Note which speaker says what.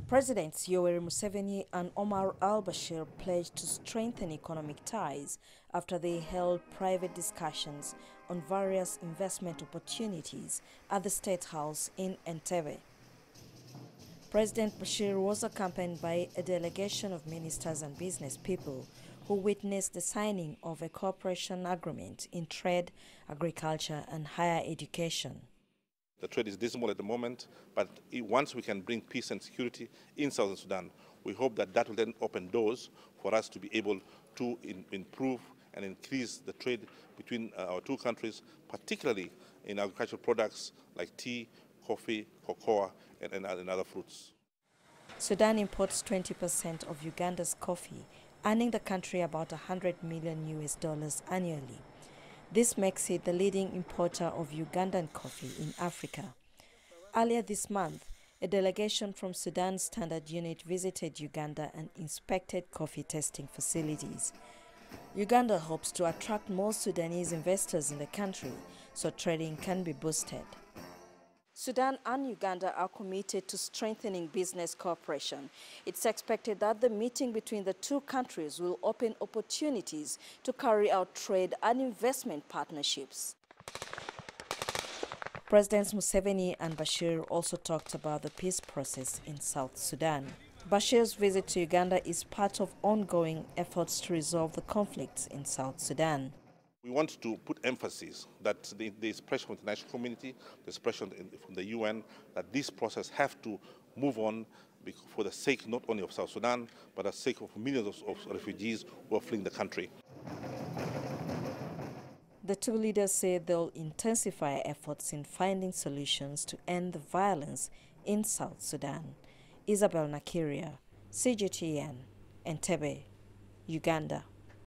Speaker 1: Presidents Yoweri Museveni and Omar Al-Bashir pledged to strengthen economic ties after they held private discussions on various investment opportunities at the State House in Entebbe. President Bashir was accompanied by a delegation of ministers and business people who witnessed the signing of a cooperation agreement in trade, agriculture and higher education.
Speaker 2: The trade is dismal at the moment, but once we can bring peace and security in Southern Sudan, we hope that that will then open doors for us to be able to improve and increase the trade between our two countries, particularly in agricultural products like tea, coffee, cocoa, and other fruits.
Speaker 1: Sudan imports 20% of Uganda's coffee, earning the country about $100 million annually. This makes it the leading importer of Ugandan coffee in Africa. Earlier this month, a delegation from Sudan's Standard Unit visited Uganda and inspected coffee testing facilities. Uganda hopes to attract more Sudanese investors in the country so trading can be boosted. Sudan and Uganda are committed to strengthening business cooperation. It's expected that the meeting between the two countries will open opportunities to carry out trade and investment partnerships. Presidents Museveni and Bashir also talked about the peace process in South Sudan. Bashir's visit to Uganda is part of ongoing efforts to resolve the conflicts in South Sudan.
Speaker 2: We want to put emphasis that there is pressure from the international community, there's pressure from the UN, that this process have to move on for the sake not only of South Sudan, but the sake of millions of refugees who are fleeing the country.
Speaker 1: The two leaders say they'll intensify efforts in finding solutions to end the violence in South Sudan. Isabel Nakirya, CGTN, Entebbe, Uganda.